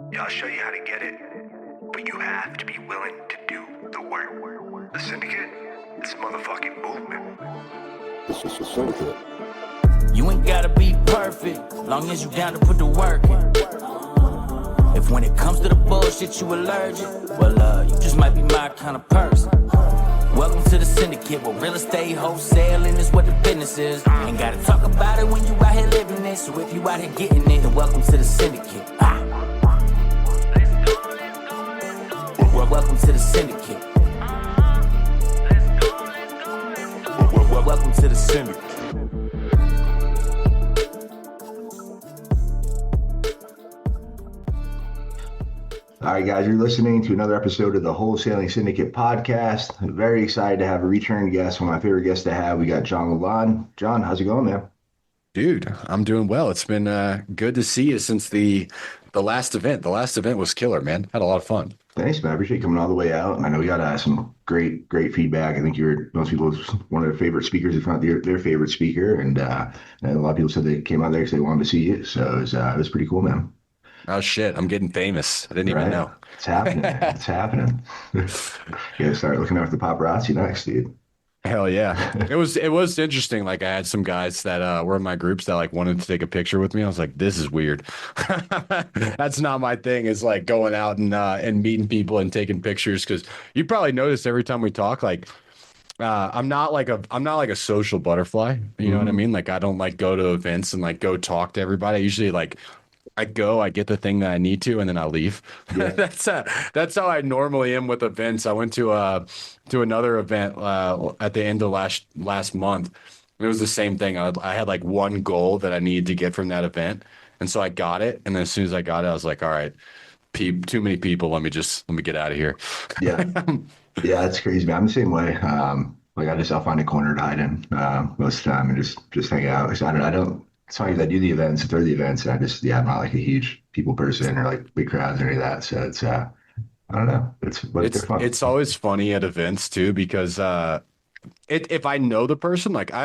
Yeah, I'll show you how to get it, but you have to be willing to do the work. The Syndicate, it's a motherfucking movement. This is the Syndicate. You ain't gotta be perfect, long as you down to put the work in. If when it comes to the bullshit you allergic, well, you just might be my kind of person. Welcome to the Syndicate, where real estate wholesaling is what the business is. Ain't gotta talk about it when you out here living it, so if you out here getting it, then welcome to the Syndicate. Welcome to the Syndicate. Welcome to the Syndicate. All right, guys, you're listening to another episode of the Wholesaling Syndicate podcast. I'm very excited to have a return guest, one of my favorite guests to have. We got Jon Lallande. Jon, how's it going, man? Dude, I'm doing well. It's been good to see you since the last event. The last event was killer, man. Had a lot of fun. Thanks, man. I appreciate you coming all the way out. And I know we got some great feedback. I think you're most people's one of their favorite speakers, if not their favorite speaker. And a lot of people said they came out there because they wanted to see you. So it was pretty cool, man. Oh, shit. I'm getting famous. I didn't even know. It's happening. It's happening. You gotta start looking after the paparazzi next, dude. Hell yeah. It was interesting. Like, I had some guys that were in my groups that like wanted to take a picture with me. I was like, this is weird. That's not my thing, is like going out and meeting people and taking pictures. Because you probably notice every time we talk, like, I'm not like a social butterfly. You know what I mean? Like, I don't like go to events and like go talk to everybody. I usually like I get the thing that I need to, and then I leave. Yeah. That's how I normally am with events. I went to another event at the end of last month. It was the same thing. I had like one goal that I needed to get from that event, and so I got it. And then as soon as I got it, I was like, all right, too many people. Let me get out of here. Yeah, yeah, that's crazy, man. I'm the same way. Like I'll find a corner to hide in most of the time and just hang out. So I don't. It's funny because I do the events, throw the events, and I'm not like a huge people person or like big crowds or any of that. So it's I don't know. It's fun. It's always funny at events too, because if I know the person, like I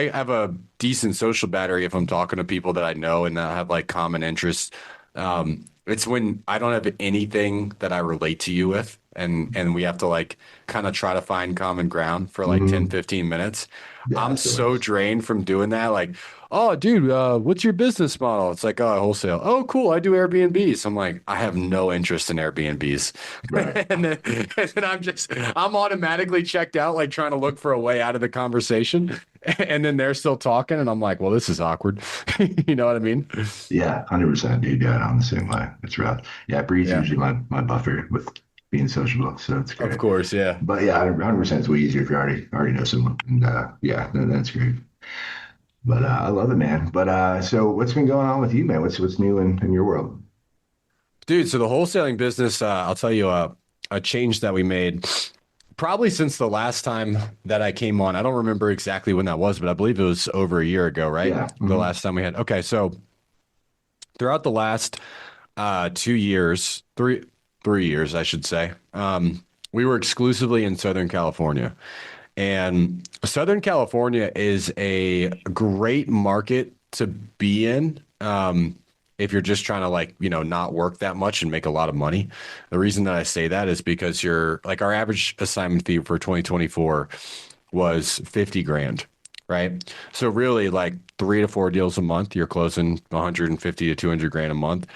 have a decent social battery if I'm talking to people that I know and that have like common interests. It's when I don't have anything that I relate to you with, and we have to like kind of try to find common ground for like 10, 15 minutes. Yeah, I'm so drained from doing that. Like, oh, dude, what's your business model? It's like, oh, wholesale. Oh, cool. I do Airbnbs. I'm like, I have no interest in Airbnbs. Right. and then I'm automatically checked out, like trying to look for a way out of the conversation. And then they're still talking. And I'm like, well, this is awkward. You know what I mean? Yeah, 100%, dude. Yeah, I'm the same way. It's rough. Yeah, Bree's usually my buffer with being sociable. So it's great. Of course, yeah. But yeah, 100% is way easier if you already know someone. And that's great. But I love it, man. But so what's been going on with you, man? What's new in your world? Dude, so the wholesaling business, I'll tell you a change that we made probably since the last time that I came on. I don't remember exactly when that was, but I believe it was over a year ago, right? Yeah. The last time we had. Okay, so throughout the last 2 years, three years, I should say, we were exclusively in Southern California. And Southern California is a great market to be in if you're just trying to like, not work that much and make a lot of money. The reason that I say that is because you're like our average assignment fee for 2024 was 50 grand, right? So really like 3 to 4 deals a month, you're closing 150 to 200 grand a month.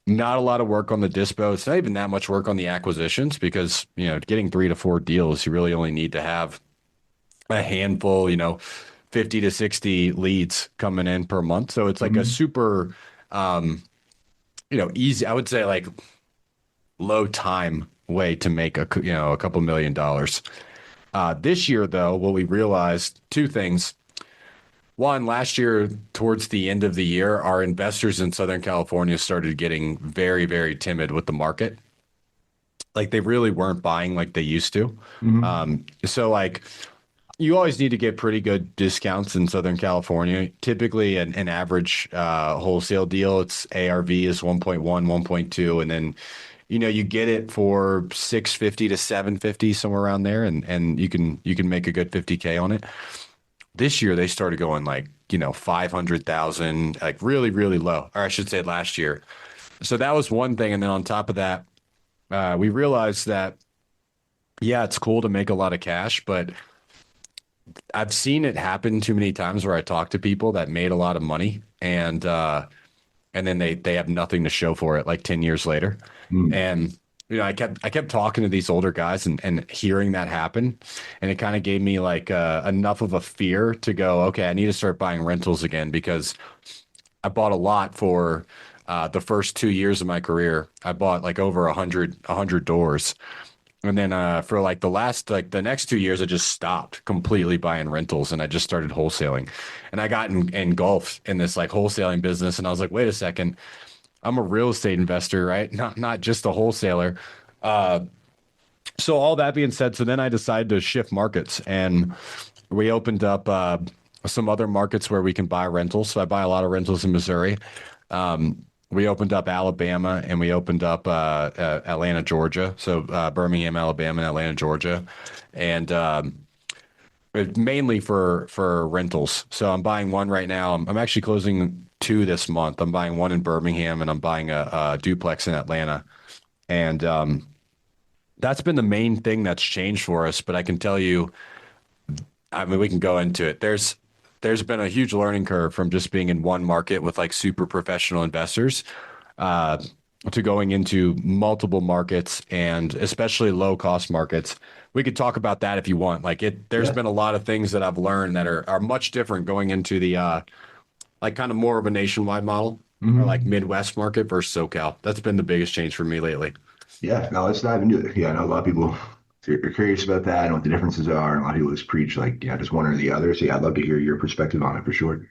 Not a lot of work on the dispo. It's not even that much work on the acquisitions because, getting 3 to 4 deals, you really only need to have a handful, 50 to 60 leads coming in per month. So it's like a super, easy, I would say like low time way to make a couple $1 million. This year though, what we realized, 2 things. One, last year, towards the end of the year, our investors in Southern California started getting very, very timid with the market. Like they really weren't buying like they used to. So like you always need to get pretty good discounts in Southern California. Typically an average wholesale deal, its ARV is 1.1, 1.2. And then, you get it for 650 to 750, somewhere around there. And you can make a good 50K on it. This year, they started going like, 500,000, like really, really low. Or I should say last year. So that was one thing. And then on top of that, we realized that, yeah, it's cool to make a lot of cash, but I've seen it happen too many times where I talk to people that made a lot of money and then they have nothing to show for it like 10 years later. Mm. And I kept talking to these older guys and hearing that happen, and it kind of gave me like enough of a fear to go, okay, I need to start buying rentals again, because I bought a lot for the first 2 years of my career. I bought like over a hundred doors. And then for like the next 2 years, I just stopped completely buying rentals and I just started wholesaling. And I got engulfed in this like wholesaling business. And I was like, wait a second, I'm a real estate investor, right? Not just a wholesaler. So all that being said, so then I decided to shift markets, and we opened up some other markets where we can buy rentals. So I buy a lot of rentals in Missouri. We opened up Alabama, and we opened up Atlanta, Georgia. So Birmingham, Alabama, and Atlanta, Georgia, and mainly for rentals. So I'm buying one right now. I'm actually closing two this month. I'm buying one in Birmingham, and I'm buying a duplex in Atlanta. And that's been the main thing that's changed for us. But I can tell you, I mean, we can go into it. There's been a huge learning curve from just being in one market with like super professional investors to going into multiple markets, and especially low cost markets. We could talk about that if you want. Like there's been a lot of things that I've learned that are much different going into the like kind of more of a nationwide model, or like Midwest market versus SoCal. That's been the biggest change for me lately. Yeah, no, let's dive into it. Yeah, I know a lot of people are curious about that and what the differences are. And a lot of people just preach like, yeah, just one or the other. So yeah, I'd love to hear your perspective on it for sure.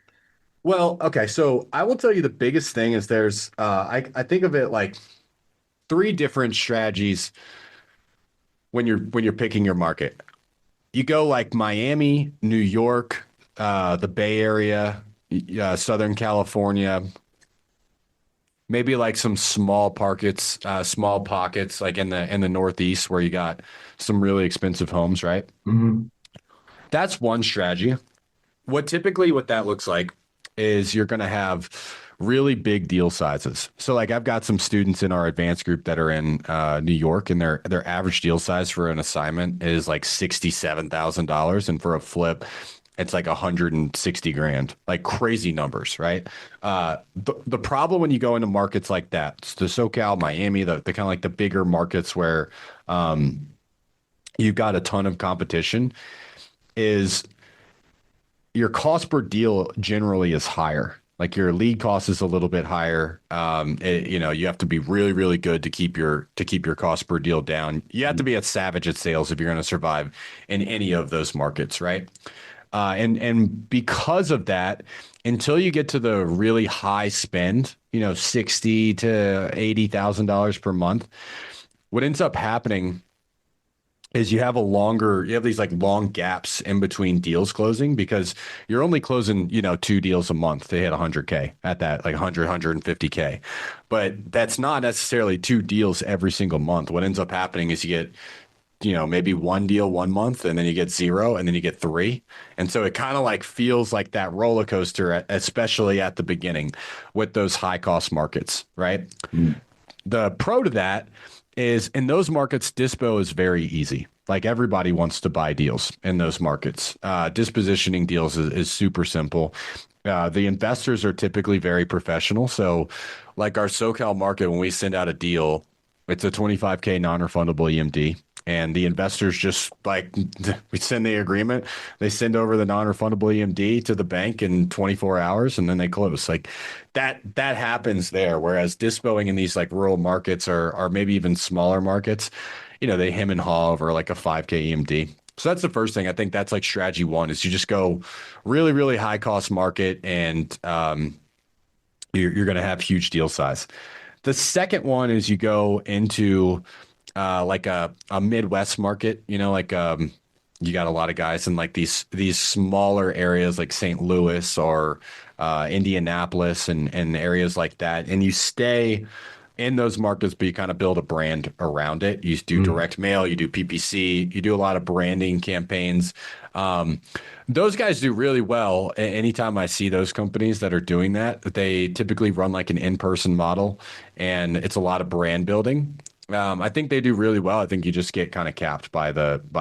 Well, okay, so I will tell you the biggest thing is there's I think of it like three different strategies when you're picking your market. You go like Miami, New York, the Bay Area, Southern California, maybe like some small pockets like in the Northeast where you got some really expensive homes, right? Hmm. That's one strategy. What that looks like is you're going to have really big deal sizes. So like I've got some students in our advanced group that are in New York, and their average deal size for an assignment is like $67,000, and for a flip it's like 160 grand, like crazy numbers, right? The problem when you go into markets like that, the SoCal, Miami, the kind of like the bigger markets where you've got a ton of competition, is your cost per deal generally is higher. Like your lead cost is a little bit higher. You have to be really, really good to keep your cost per deal down. You have to be a savage at sales if you're going to survive in any of those markets, right? And because of that, until you get to the really high spend, $60,000 to $80,000 per month, what ends up happening is you have these like long gaps in between deals closing, because you're only closing, two deals a month to hit 100K at that, like 150K. But that's not necessarily two deals every single month. What ends up happening is you get, maybe one deal 1 month, and then you get zero, and then you get three. And so it kind of like feels like that roller coaster, especially at the beginning with those high cost markets, right? The pro to that is in those markets, dispo is very easy. Like everybody wants to buy deals in those markets. Dispositioning deals is super simple. The investors are typically very professional. So like our SoCal market, when we send out a deal, it's a 25K non-refundable EMD. And the investors just like, we send the agreement, they send over the non-refundable EMD to the bank in 24 hours, and then they close. Like that happens there. Whereas dispoing in these like rural markets or maybe even smaller markets, they hem and haw over like a 5K EMD. So that's the first thing. I think that's like strategy one, is you just go really, really high cost market, and you're going to have huge deal size. The second one is you go into like a Midwest market, you got a lot of guys in like these smaller areas like St. Louis or Indianapolis and areas like that. And you stay in those markets, but you kind of build a brand around it. You do direct mail, you do PPC, you do a lot of branding campaigns. Those guys do really well. Anytime I see those companies that are doing that, they typically run like an in-person model, and it's a lot of brand building. I think they do really well. I think you just get kind of capped by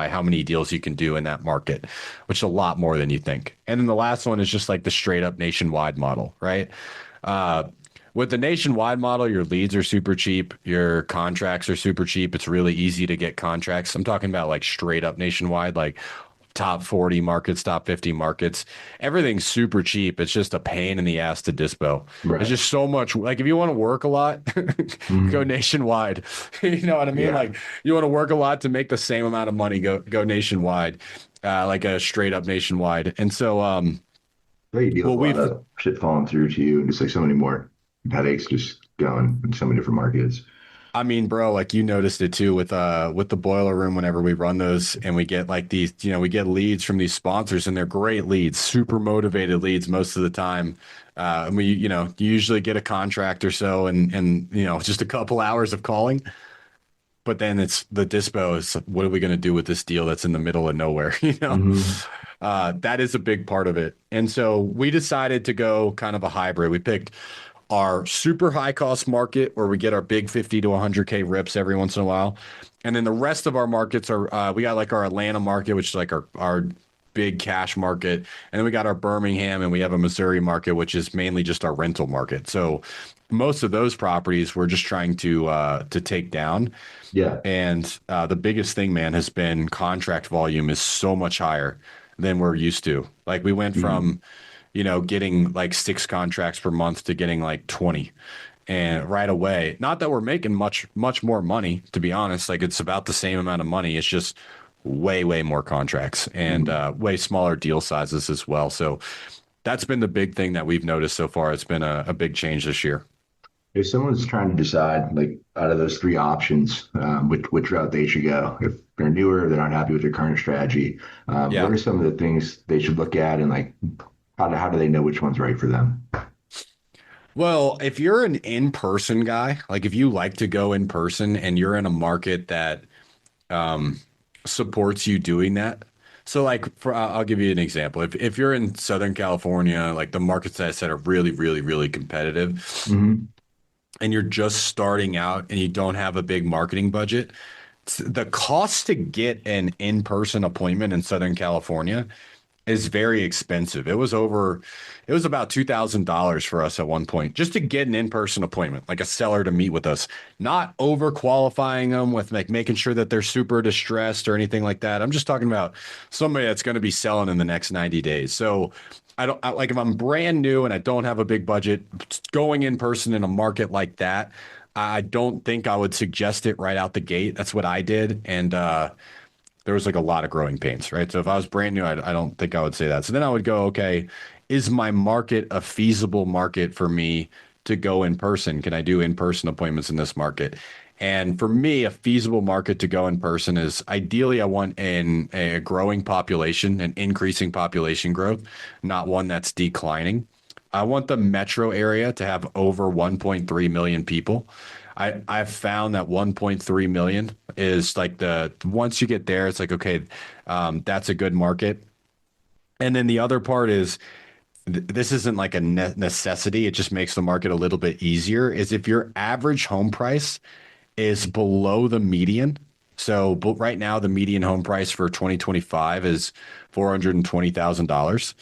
how many deals you can do in that market, which is a lot more than you think. And then the last one is just like the straight up nationwide model, right? With the nationwide model, your leads are super cheap. Your contracts are super cheap. It's really easy to get contracts. I'm talking about like straight up nationwide, like top 40 markets, top 50 markets. Everything's super cheap. It's just a pain in the ass to dispo. Right. It's just so much. Like if you want to work a lot, go nationwide. You know what I mean? Yeah. Like you want to work a lot to make the same amount of money, go nationwide, like a straight up nationwide. And so, Well, you deal well, with a we've lot of shit falling through to you, and just like so many more headaches just going in so many different markets. I mean, bro, like you noticed it too with the boiler room whenever we run those and we get like these, we get leads from these sponsors and they're great leads, super motivated leads most of the time. And we, you usually get a contract or so and just a couple hours of calling. But then it's the dispo is what are we going to do with this deal that's in the middle of nowhere? That is a big part of it. And so we decided to go kind of a hybrid. We picked our super high cost market where we get our big 50 to 100K rips every once in a while. And then the rest of our markets are, we got like our Atlanta market, which is like our big cash market. And then we got our Birmingham and we have a Missouri market, which is mainly just our rental market. So most of those properties we're just trying to take down. Yeah. And the biggest thing, man, has been contract volume is so much higher than we're used to. Like we went from, getting like 6 contracts per month to getting like 20 and right away. Not that we're making much more money, to be honest. Like it's about the same amount of money. It's just way more contracts and way smaller deal sizes as well. So that's been the big thing that we've noticed so far. It's been a big change this year. If someone's trying to decide, like out of those 3 options, which route they should go, if they're newer, they're not happy with their current strategy, what are some of the things they should look at, and like how do they know which one's right for them? Well, if you're an in-person guy, like if you like to go in person and you're in a market that supports you doing that. So like I'll give you an example. If you're in Southern California, like the markets that I said are really competitive, and you're just starting out and you don't have a big marketing budget, the cost to get an in-person appointment in Southern California is very expensive. It was about $2,000 for us at one point just to get an in-person appointment, like a seller to meet with us, not over qualifying them with like making sure that they're super distressed or anything like that. I'm just talking about somebody that's going to be selling in the next 90 days. So like if I'm brand new and I don't have a big budget, going in person in a market like that, I don't think I would suggest it right out the gate. That's what I did. And, there was like a lot of growing pains, right? So if I was brand new, I don't think I would say that. So then I would go, okay, is my market a feasible market for me to go in person? Can I do in-person appointments in this market? And for me, a feasible market to go in person is ideally I want a growing population, an increasing population growth, not one that's declining. I want the metro area to have over 1.3 million people. I've found that 1.3 million is like once you get there, it's like, okay, that's a good market. And then the other part is this isn't like a necessity. It just makes the market a little bit easier is if your average home price is below the median. So but right now, the median home price for 2025 is $420,000.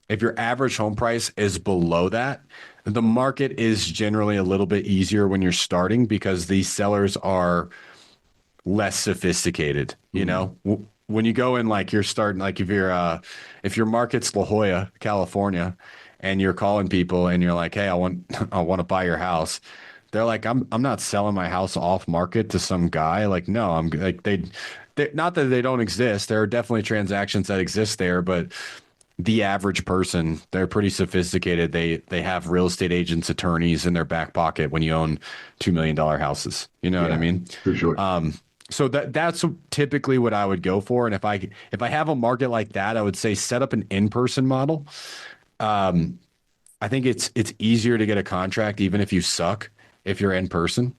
If your average home price is below that, the market is generally a little bit easier when you're starting because these sellers are less sophisticated. When you go in, like you're starting, like if your market's La Jolla, California, and you're calling people and you're like, hey, I want to buy your house. They're like, I'm not selling my house off market to some guy. Like, no, I'm like, they not that they don't exist. There are definitely transactions that exist there, but the average person, they're pretty sophisticated. They have real estate agents, attorneys in their back pocket when you own $2 million houses. You know what I mean? For sure. So that's typically what I would go for. And if I have a market like that, I would say set up an in-person model. I think it's easier to get a contract even if you suck if you're in person.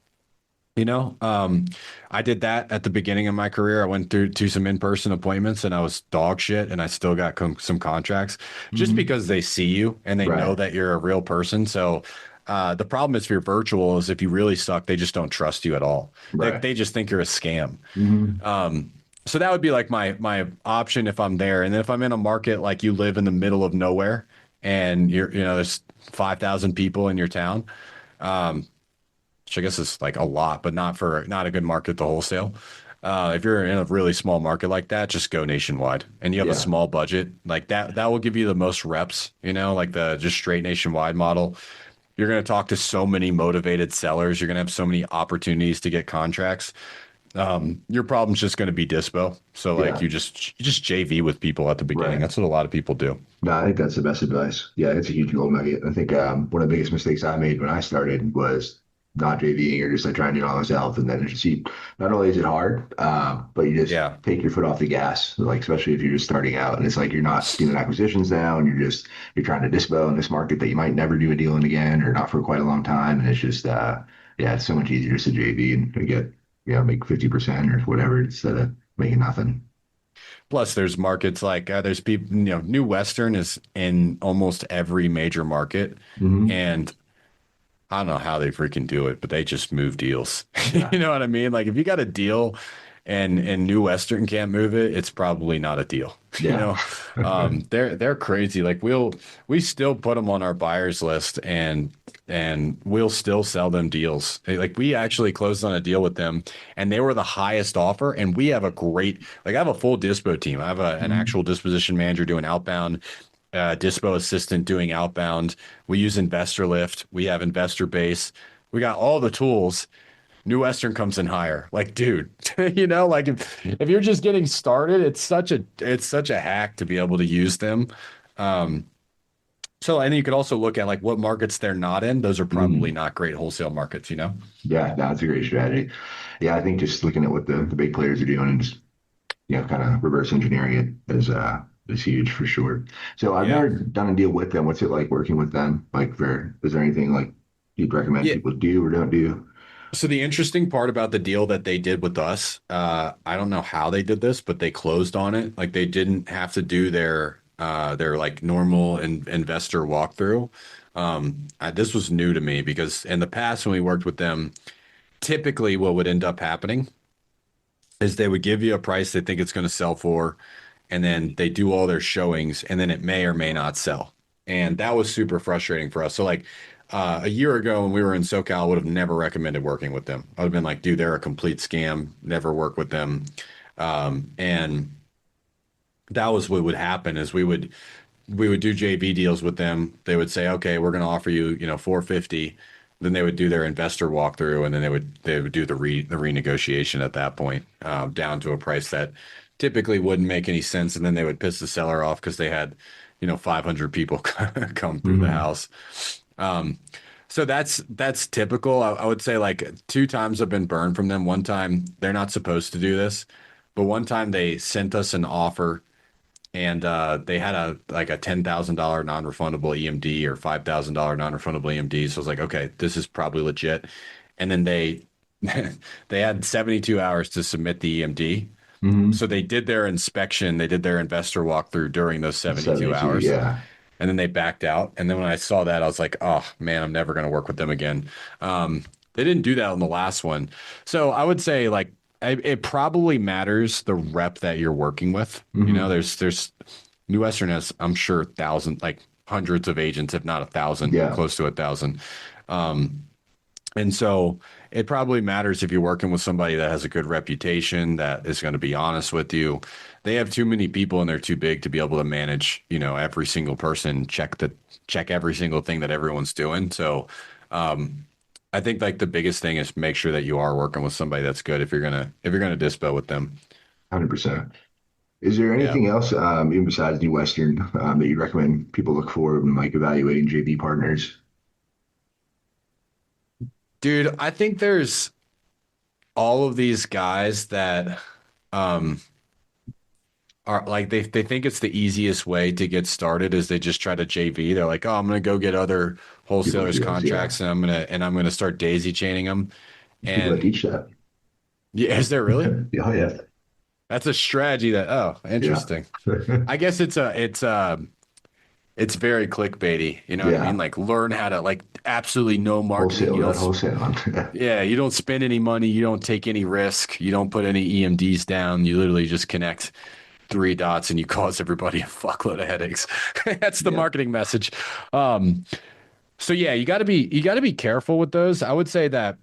You know, I did that at the beginning of my career. I went through to some in-person appointments and I was dog shit and I still got some contracts just Hmm. because they see you and they know Right. that you're a real person. So the problem is if you're virtual is if you really suck, they just don't trust you at all. Right. They just think you're a scam. Hmm. So that would be like my option if I'm there. And then if I'm in a market like you live in the middle of nowhere and there's 5,000 people in your town, which I guess is like a lot, but not a good market to wholesale. If you're in a really small market like that, just go nationwide and you have a Yeah. small budget like that will give you the most reps, like the just straight nationwide model. You're going to talk to so many motivated sellers. You're going to have so many opportunities to get contracts. Your problem's just going to be dispo. So like Yeah. you just JV with people at the beginning. Right. That's what a lot of people do. No, I think that's the best advice. Yeah, it's a huge gold nugget. I think one of the biggest mistakes I made when I started was not JVing or just like trying to do it all myself. And then it's just not only is it hard, but you just Yeah. take your foot off the gas, like especially if you're just starting out and it's like you're not doing acquisitions now and you're trying to dispo in this market that you might never do a deal in again or not for quite a long time. And it's just yeah, it's so much easier just to JV and to get make 50% or whatever instead of making nothing. Plus, there's markets like there's people, New Western is in almost every major market. Hmm. And I don't know how they freaking do it, but they just move deals. Yeah. You know what I mean? Like if you got a deal and New Western can't move it, it's probably not a deal. You Yeah. know, they're crazy. Like we still put them on our buyers list and we'll still sell them deals. Like we actually closed on a deal with them and they were the highest offer. And we have I have a full dispo team. I have an Mhm. actual disposition manager doing outbound, dispo assistant doing outbound. We use investor lift. We have investor base. We got all the tools. New Western comes in higher. Like, dude, like if you're just getting started, it's such a hack to be able to use them. Um, so and then you could also look at like what markets they're not in. Those are probably Mhm. not great wholesale markets, you know? Yeah, that's a great strategy. Yeah, I think just looking at what the big players are doing and just kind of reverse engineering it is huge for sure. So I've Yeah. never done a deal with them. What's it like working with them? Like, is there anything like you'd recommend Yeah. people do or don't do? So the interesting part about the deal that they did with us, I don't know how they did this, but they closed on it. Like they didn't have to do their like normal investor walkthrough. This was new to me because in the past when we worked with them, typically what would end up happening is they would give you a price they think it's going to sell for, and then they do all their showings, and then it may or may not sell. And that was super frustrating for us. So like a year ago when we were in SoCal, I would have never recommended working with them. I would have been like, dude, they're a complete scam. Never work with them. And that was what would happen is we would do JV deals with them. They would say, okay, we're going to offer you, 450. Then they would do their investor walkthrough, and then they would do the renegotiation at that point, down to a price that typically wouldn't make any sense. And then they would piss the seller off because they had, 500 people come through the Mhm. house. Um, so that's typical. I would say like two times I've been burned from them. One time they're not supposed to do this, but one time they sent us an offer and they had a $10,000 non-refundable EMD or $5,000 non-refundable EMD. So I was like, okay, this is probably legit. And then they they had 72 hours to submit the EMD. Mhm. So they did their inspection, they did their investor walkthrough during those 72 72, hours. yeah. And then they backed out. And then when I saw that, I was like, oh man, I'm never going to work with them again. They didn't do that on the last one. So I would say like it probably matters the rep that you're working with. Mhm. There's New Western has, I'm sure, thousands, like hundreds of agents, if not 1,000, Yeah. close to 1,000. And so it probably matters if you're working with somebody that has a good reputation, that is going to be honest with you. They have too many people and they're too big to be able to manage, every single person, check every single thing that everyone's doing. So I think like the biggest thing is make sure that you are working with somebody that's good if you're gonna dispo with them. 100%. Is there Yeah. anything else, even besides New Western, that you'd recommend people look for when like evaluating JV partners? Dude, I think there's all of these guys that um are like they think it's the easiest way to get started is they just try to JV. They're like, "Oh, I'm going to go get other People wholesalers deals, yeah. contracts and I'm going to start daisy chaining them." There's people that And teach that. yeah, is there really? Oh yeah. That's a strategy that, oh, Yeah. interesting. I guess it's very clickbaity. You know what I mean? Yeah. Like learn how to like absolutely no marketing. Wholesale You don't, without wholesaling. yeah, you don't spend any money. You don't take any risk. You don't put any EMDs down. You literally just connect three dots and you cause everybody a fuckload of headaches. That's the Yeah. marketing message. Um, so yeah, you got to be careful with those. I would say that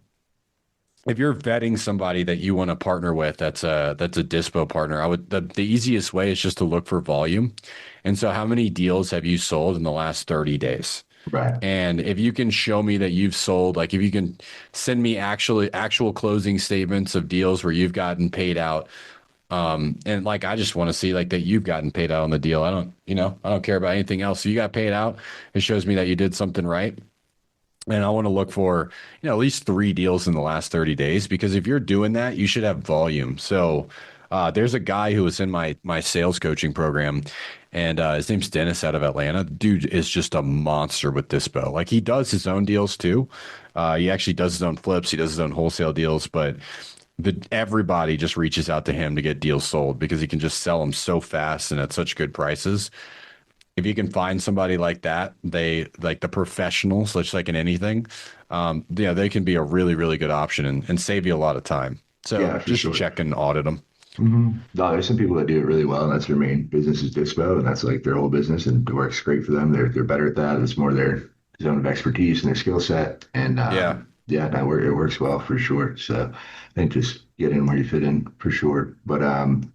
if you're vetting somebody that you want to partner with, that's a dispo partner. The easiest way is just to look for volume. And so how many deals have you sold in the last 30 days? Right. And if you can show me that you've sold, like if you can send me actual closing statements of deals where you've gotten paid out, and like I just want to see like that you've gotten paid out on the deal. I don't care about anything else. So you got paid out. It shows me that you did something right. And I want to look for, at least three deals in the last 30 days, because if you're doing that, you should have volume. So there's a guy who was in my sales coaching program, and his name's Dennis out of Atlanta. Dude is just a monster with dispo. Like he does his own deals too. He actually does his own flips. He does his own wholesale deals, but everybody just reaches out to him to get deals sold because he can just sell them so fast and at such good prices. If you can find somebody like that, they like the professionals, just like in anything, they can be a really, really good option and save you a lot of time. So Yeah, for just sure. check and audit them. No, there's some people that do it really well, and that's their main business is dispo, and that's like their whole business, and it works great for them. They're better at that. It's more their zone of expertise and their skill set, and Yeah. yeah, it works well for sure. So I think just get in where you fit in for sure. But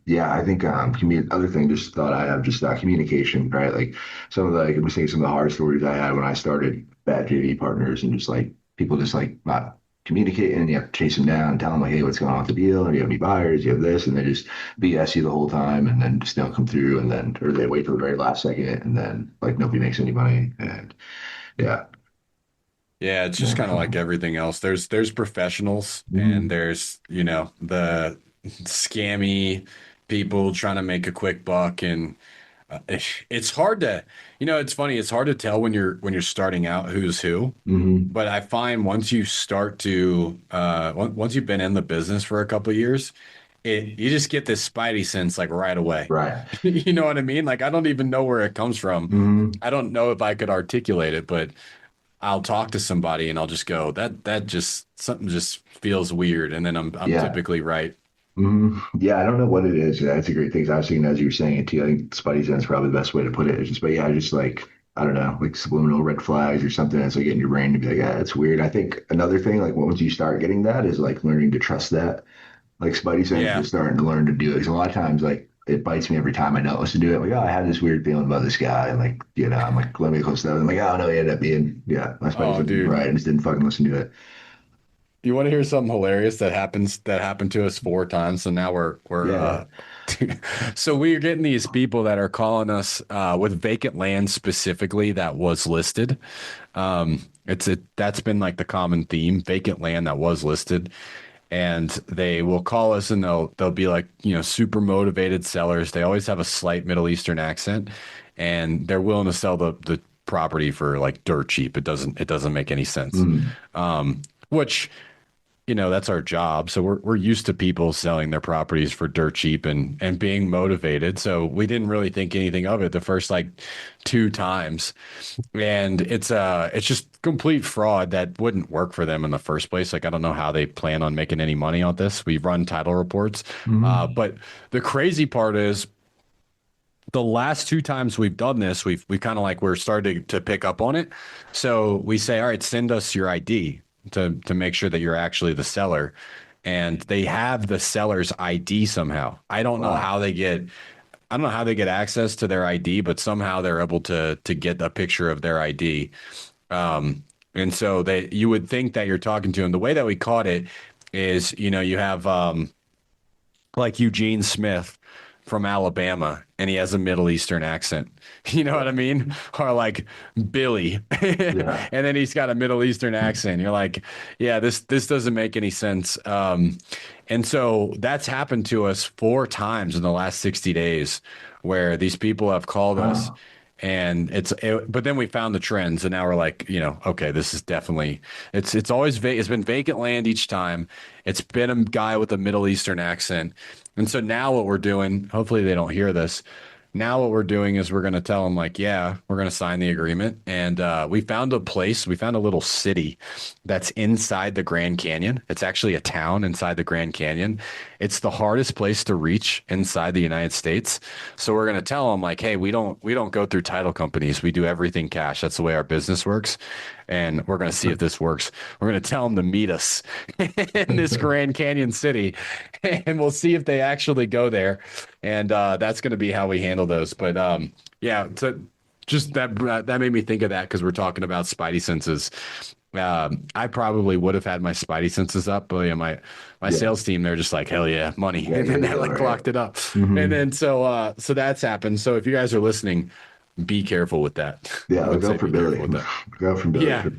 yeah, I think other thing just thought I have just communication, right? Like some of the I'm just thinking some of the horror stories I had when I started bad JV partners, and just like people just like not communicating. You have to chase them down, tell them like, hey, what's going on with the deal? Do you have any buyers? Do you have this? And they just BS you the whole time, and then just don't come through, and then or they wait till the very last second, and then like nobody makes any money, and yeah. Yeah, it's just kind of like everything else. There's professionals and Mhm. there's, the scammy people trying to make a quick buck and it's hard to, it's funny, it's hard to tell when you're starting out who's who. Mhm. But I find once you start to once you've been in the business for a couple of years, you just get this spidey sense like right away. Right. You know what I mean? Like I don't even know where it comes from. Mhm. I don't know if I could articulate it, but I'll talk to somebody and I'll just go, that just something just feels weird. And then I'm Yeah. typically right. Yeah, I don't know what it is. Yeah, that's a great thing. I was thinking as you were saying it too. I think Spidey Sense is probably the best way to put it. It's just, but yeah, just like I don't know, like subliminal red flags or something that's like getting your brain to be like, yeah, that's weird. I think another thing, like once you start getting that, is like learning to trust that. Like Spidey Sense Yeah. is starting to learn to do it. 'Cause a lot of times, like it bites me every time I know to do it. Like, oh, I had this weird feeling about this guy, and like, I'm like, let me close that. I'm like, oh no, he ended up being, yeah, my Spidey Oh, Sense was dude. right. I just didn't fucking listen to it. You want to hear something hilarious that happened to us four times? So now we're Yeah. so we're getting these people that are calling us with vacant land specifically that was listed. That's been like the common theme, vacant land that was listed. And they will call us and they'll be like, super motivated sellers. They always have a slight Middle Eastern accent and they're willing to sell the property for like dirt cheap. It doesn't make any sense. Mm. Which that's our job. So we're used to people selling their properties for dirt cheap and being motivated. So we didn't really think anything of it the first like two times. And it's just complete fraud that wouldn't work for them in the first place. Like I don't know how they plan on making any money on this. We run title reports. Mm. But the crazy part is the last two times we've done this, we kind of like we're starting to pick up on it. So we say, all right, send us your ID to make sure that you're actually the seller. And they have the seller's ID somehow. Wow. I don't know how they get access to their ID, but somehow they're able to get a picture of their ID. And so you would think that you're talking to them. The way that we caught it is, you have like Eugene Smith from Alabama and he has a Middle Eastern accent. You know what I mean? Or like Billy. Yeah. And then he's got a Middle Eastern accent. You're like, yeah, this doesn't make any sense. And so that's happened to us four times in the last 60 days where these people have called us Wow. And but then we found the trends, and now we're like, okay, this is definitely, it's always it's been vacant land each time. It's been a guy with a Middle Eastern accent. And so now what we're doing, hopefully they don't hear this. Now what we're doing is we're going to tell them like, yeah, we're going to sign the agreement. And we found a little city that's inside the Grand Canyon. It's actually a town inside the Grand Canyon. It's the hardest place to reach inside the United States. So we're going to tell them like, hey, we don't go through title companies. We do everything cash. That's the way our business works. And we're going to see if this works. We're going to tell them to meet us in this Grand Canyon city, and we'll see if they actually go there. And that's going to be how we handle those. But yeah, just that made me think of that because we're talking about spidey senses. I probably would have had my spidey senses up, but my sales team, they're just like, hell yeah, money. And then they like clocked it up. And then so that's happened. So if you guys are listening, be careful with that. Yeah, look out for Billy. Look out for Billy. Yeah.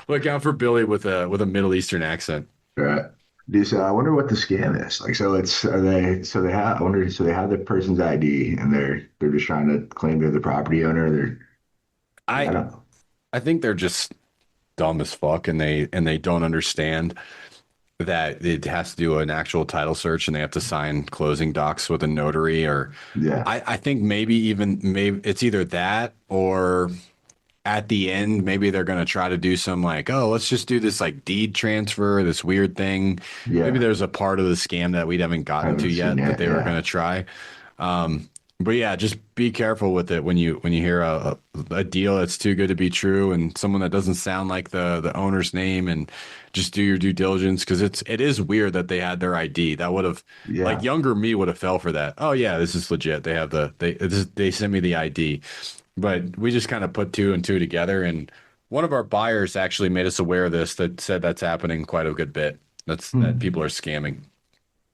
Look out for Billy with a Middle Eastern accent. Right. Dude, so I wonder what the scam is. Like, so they have the person's ID and they're just trying to claim they're the property owner. I don't know. I think they're just dumb as fuck, and they don't understand that it has to do an actual title search and they have to sign closing docs with a notary, or I think maybe it's either that, or at the end, maybe they're going to try to do some like, oh, let's just do this like deed transfer, this weird thing. Yeah. Maybe there's a part of the scam that we haven't gotten to yet that they were going to try. But yeah, just be careful with it when you hear a deal that's too good to be true and someone that doesn't sound like the owner's name, and just do your due diligence, because it is weird that they had their ID. That would have like younger me would have fell for that. Oh yeah, this is legit. They have they sent me the ID, but we just kind of put two and two together, and one of our buyers actually made us aware of this, that said that's happening quite a good bit. That people are scamming.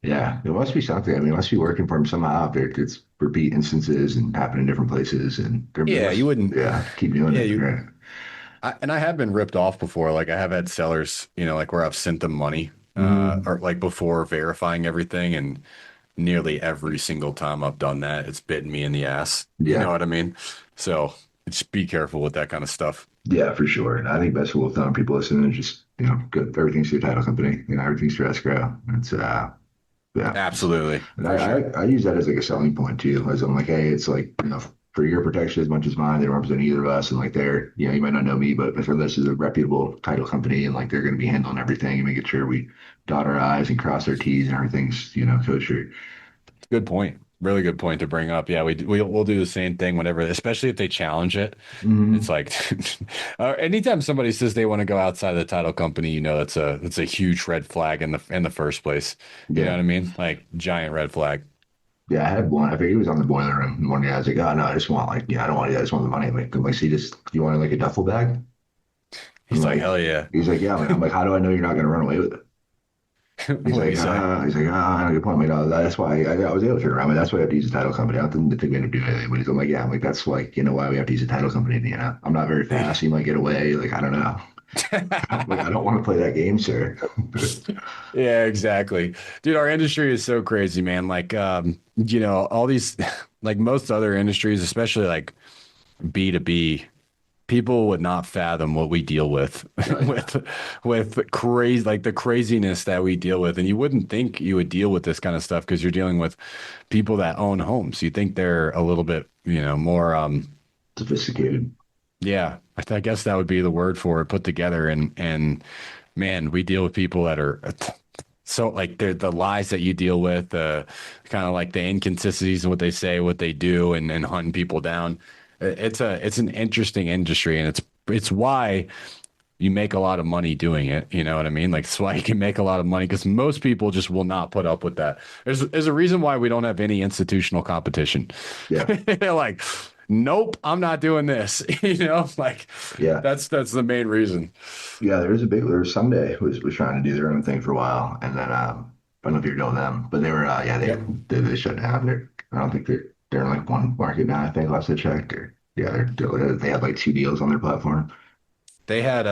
Yeah, it must be something. I mean, it must be working for them somehow. It's repeat instances and happen in different places, and you wouldn't. Yeah, keep doing it. Right. I have been ripped off before. Like I have had sellers, like where I've sent them money, or like before verifying everything, and nearly every single time I've done that, it's bitten me in the ass. Yeah. You know what I mean? So just be careful with that kind of stuff. Yeah, for sure. And I think best rule of thumb, people listening, just good. Everything's through title company. Everything's through escrow. It's yeah, absolutely. And I use that as like a selling point too. As I'm like, hey, it's like, for your protection as much as mine, they don't represent either of us. And like you might not know me, but for this is a reputable title company, and like they're going to be handling everything and making sure we dot our I's and cross our T's and everything's, kosher. Good point. Really good point to bring up. Yeah, we'll do the same thing whenever, especially if they challenge it. Mm-hmm. It's like anytime somebody says they want to go outside the title company, that's a huge red flag in the first place. You know what I mean? Like giant red flag. Yeah, I had one. I think he was on the boiler room. And one guy was like, "Oh no, I just want I don't want it. I just want the money." I'm like, "See, you want like a duffel bag?" He's like, "Hell yeah." He's like, "Yeah." I'm like, "How do I know you're not going to run away with it?" He's like, I don't get point. That's why I was able to turn around. That's why I have to use a title company. I don't think we end up doing anything. But I'm like, yeah, I'm like, that's like, why we have to use a title company. I'm not very fast. You might get away. Like, I don't know. Like, I don't want to play that game, sir. Yeah, exactly. Dude, our industry is so crazy, man. Like, all these, like most other industries, especially like B2B, people would not fathom what we deal with, with crazy, like the craziness that we deal with. And you wouldn't think you would deal with this kind of stuff because you're dealing with people that own homes. You think they're a little bit, more sophisticated. Yeah, I guess that would be the word for it, put together. And man, we deal with people that are so like the lies that you deal with, kind of like the inconsistencies in what they say, what they do, and hunting people down. It's an interesting industry, and it's why you make a lot of money doing it. You know what I mean? Like, it's why you can make a lot of money, because most people just will not put up with that. There's a reason why we don't have any institutional competition. Yeah. They're like, nope, I'm not doing this. Like, yeah, that's the main reason. Yeah, there's Sunday was trying to do their own thing for a while, and then I don't know if you're doing them, but they were they shut down. I don't think they're in like one market now, I think, last I checked. They had like 2 deals on their platform. They had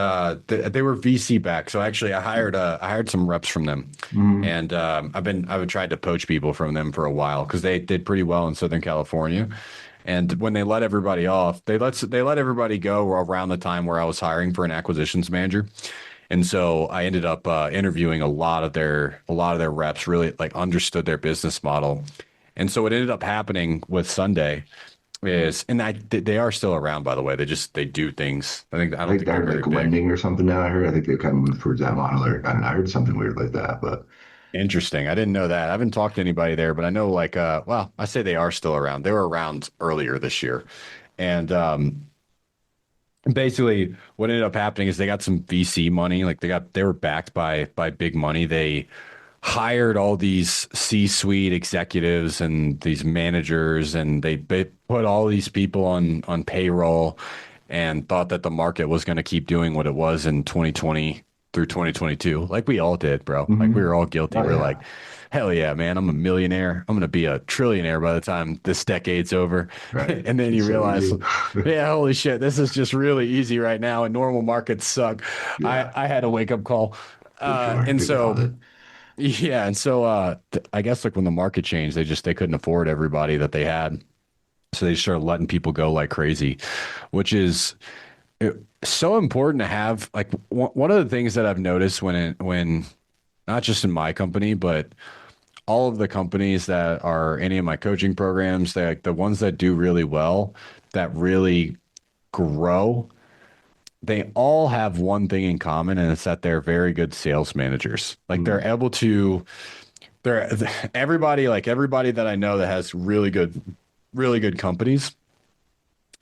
they were VC backed. So actually I hired some reps from them. Mm-hmm. And I've tried to poach people from them for a while because they did pretty well in Southern California. And when they let everybody off, they let everybody go around the time where I was hiring for an acquisitions manager. And so I ended up interviewing a lot of their reps, really like understood their business model. And so what ended up happening with Sunday is, and they are still around, by the way. They do things. I I don't think think they're they're very like big. lending or something now. I heard. I think they've kind of moved towards that model, or I don't know. I heard something weird like that. But Interesting. I didn't know that. I haven't talked to anybody there, but I know like well, I say they are still around. They were around earlier this year. And basically what ended up happening is they got some VC money. Like they were backed by big money. They hired all these C-suite executives and these managers, and they put all these people on payroll and thought that the market was going to keep doing what it was in 2020 through 2022, like we all did, bro. Like we Mhm. were all guilty. Oh We're like, yeah, hell yeah, man, I'm a millionaire. I'm going to be a trillionaire by the time this decade's over. right. And then you It's so realize, easy. yeah, holy shit, this is just really easy right now, and normal markets suck. Yeah, I had a wake up call. for sure. And Think about so it. yeah, and so I guess like when the market changed, they couldn't afford everybody that they had. So they started letting people go like crazy, which is so important to have. Like one of the things that I've noticed when not just in my company, but all of the companies that are any of my coaching programs, they like the ones that do really well, that really grow, they all have one thing in common, and it's that they're very good sales managers. Like they're Mm. able to they're everybody that I know that has really good companies,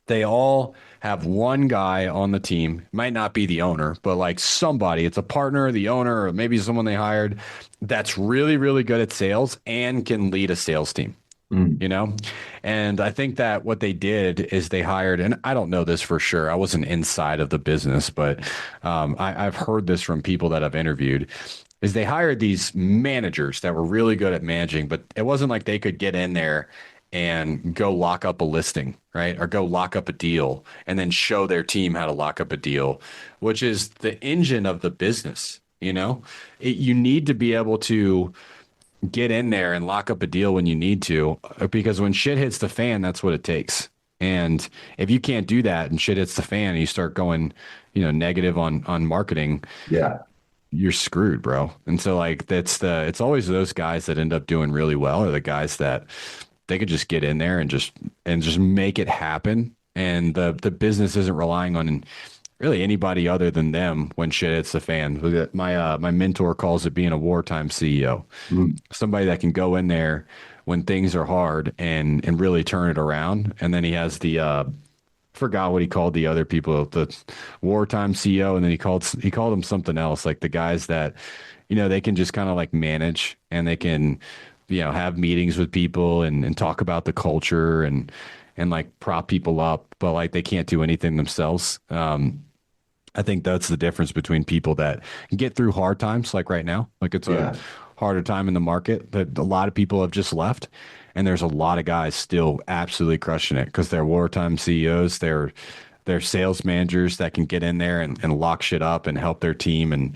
they all have one guy on the team. Might not be the owner, but like somebody, it's a partner, the owner, or maybe someone they hired that's really good at sales and can lead a sales team, Mm. you know? And I think that what they did is they hired, and I don't know this for sure. I wasn't inside of the business, but I've heard this from people that I've interviewed. Is they hired these managers that were really good at managing, but it wasn't like they could get in there and go lock up a listing, right? Or go lock up a deal and then show their team how to lock up a deal, which is the engine of the business. You need to be able to get in there and lock up a deal when you need to, because when shit hits the fan, that's what it takes. And if you can't do that and shit hits the fan and you start going, negative on marketing, Yeah, you're screwed, bro. And so like it's always those guys that end up doing really well, are the guys that they could just get in there and just make it happen. And the business isn't relying on really anybody other than them when shit hits the fan. My mentor calls it being a wartime CEO. Mm. Somebody that can go in there when things are hard and really turn it around. And then he has the forgot what he called the other people, the wartime CEO, and then he called them something else, like the guys that, they can just kind of like manage, and they can, have meetings with people and talk about the culture and like prop people up, but like they can't do anything themselves. I think that's the difference between people that get through hard times, like right now, like it's a yeah, harder time in the market that a lot of people have just left. And there's a lot of guys still absolutely crushing it because they're wartime CEOs. They're sales managers that can get in there and lock shit up and help their team. And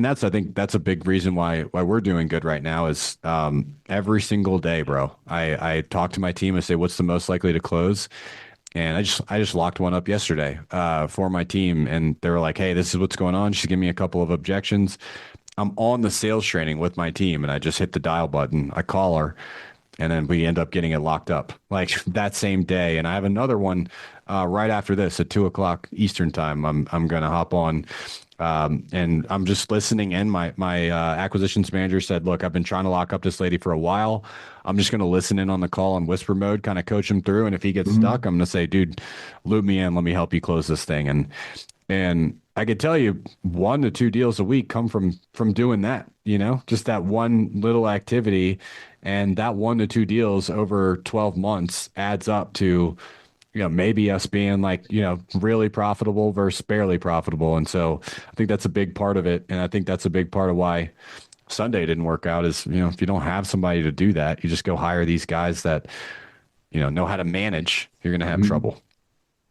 I think that's a big reason why we're doing good right now is every single day, bro. I talk to my team and say, what's the most likely to close? And I just locked one up yesterday for my team, and they were like, "Hey, this is what's going on." She gave me a couple of objections. I'm on the sales training with my team, and I just hit the dial button. I call her, and then we end up getting it locked up like that same day. And I have another one right after this at 2 o'clock Eastern time. I'm gonna hop on. And I'm just listening in. My acquisitions manager said, "Look, I've been trying to lock up this lady for a while. I'm just going to listen in on the call in whisper mode, kind of coach him through. And if he gets Mhm. stuck, I'm going to say, dude, loop me in. Let me help you close this thing." And I could tell you 1 to 2 deals a week come from doing that. Just that one little activity, and that 1 to 2 deals over 12 months adds up to maybe us being like, really profitable versus barely profitable. And so I think that's a big part of it. And I think that's a big part of why Sunday didn't work out is, if you don't have somebody to do that, you just go hire these guys that, know how to manage, you're going to have Mhm. trouble.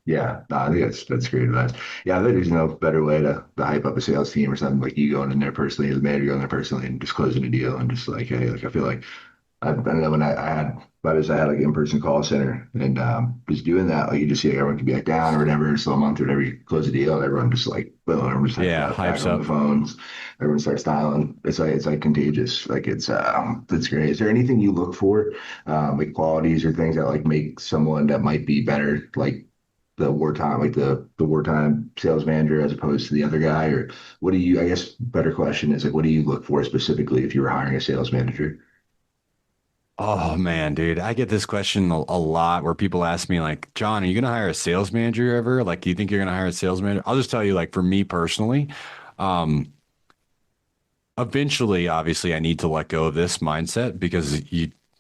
Yeah, no, I think that's great advice. Yeah, I think there's no better way to hype up a sales team or something like you going in there personally, the manager going there personally, and just closing a deal and just like, hey, like I feel like I know when I had like in-person call center and just doing that, like you just see like, everyone can be like down or whatever, slow month or whatever, you close a deal, and everyone just like boom, everyone just hyped Yeah, up, back hypes on the up. phones, everyone starts dialing. It's like contagious. Like it's great. Is there anything you look for, like qualities or things that like make someone that might be better, like the wartime, like the wartime sales manager as opposed to the other guy? Or what do you, I guess better question is like, what do you look for specifically if you were hiring a sales manager? Oh man, dude, I get this question a lot where people ask me like, John, are you gonna hire a sales manager ever? Like, do you think you're gonna hire a sales manager? I'll just tell you, like, for me personally, um, eventually, obviously, I need to let go of this mindset because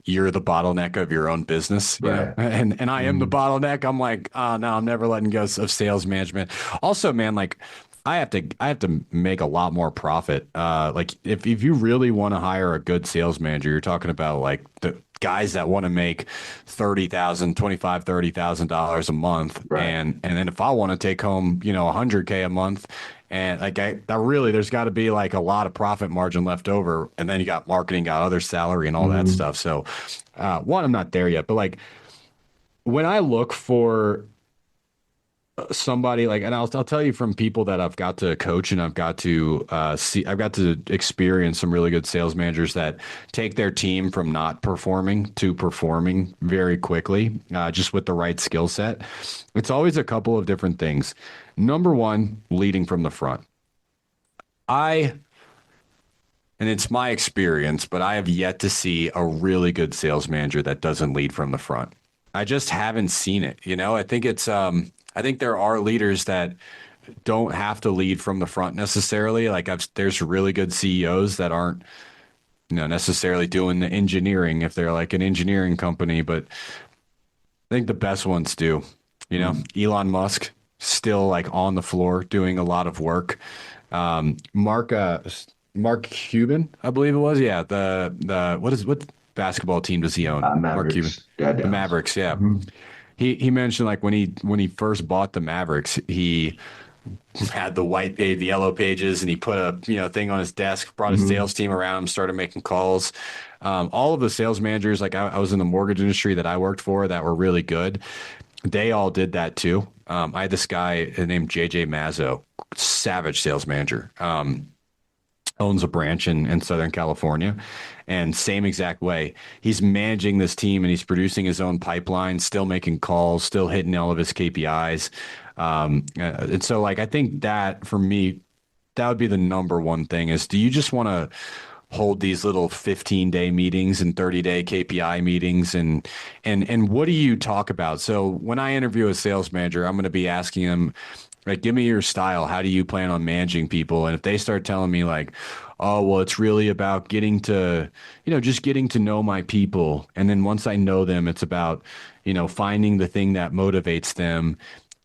you're the bottleneck of your own business, you know, Right. and I am the Mhm. bottleneck. I'm like, oh no, I'm never letting go of sales management. Also, man, like I have to make a lot more profit. Like if you really want to hire a good sales manager, you're talking about like the guys that want to make 30,000, 25, $30,000 a month. Right. And then if I want to take home, 100K a month, and like that really, there's got to be like a lot of profit margin left over. And then you got marketing, got other salary and all that Mhm. stuff. So, one, I'm not there yet, but like when I look for somebody like, and I'll tell you from people that I've got to coach and I've got to I've got to experience some really good sales managers that take their team from not performing to performing very quickly, just with the right skill set. It's always a couple of different things. Number one, leading from the front. I And it's my experience, but I have yet to see a really good sales manager that doesn't lead from the front. I just haven't seen it. I think there are leaders that don't have to lead from the front necessarily. There's really good CEOs that aren't, necessarily doing the engineering if they're like an engineering company, but I think the best ones do. Mhm. Elon Musk still like on the floor doing a lot of work. Mark Cuban, I believe it was. Yeah, the what basketball team does he own? Mark Cuban, Mavericks, yeah, the Dallas. Mavericks. Yeah, Mhm. he mentioned like when he first bought the Mavericks, he had the yellow pages, and he put a thing on his desk, brought his Mhm. sales team around him, started making calls. All of the sales managers, like I was in the mortgage industry that I worked for, that were really good. They all did that too. I had this guy named JJ Mazzo, savage sales manager. Owns a branch in Southern California, and same exact way. He's managing this team and he's producing his own pipeline, still making calls, still hitting all of his KPIs. And so, like, I think that for me, that would be the number one thing is, do you just want to hold these little 15-day meetings and 30-day KPI meetings, and what do you talk about? So when I interview a sales manager, I'm going to be asking them, like, give me your style. How do you plan on managing people? And if they start telling me like, oh, well, it's really about just getting to know my people. And then once I know them, it's about, finding the thing that motivates them,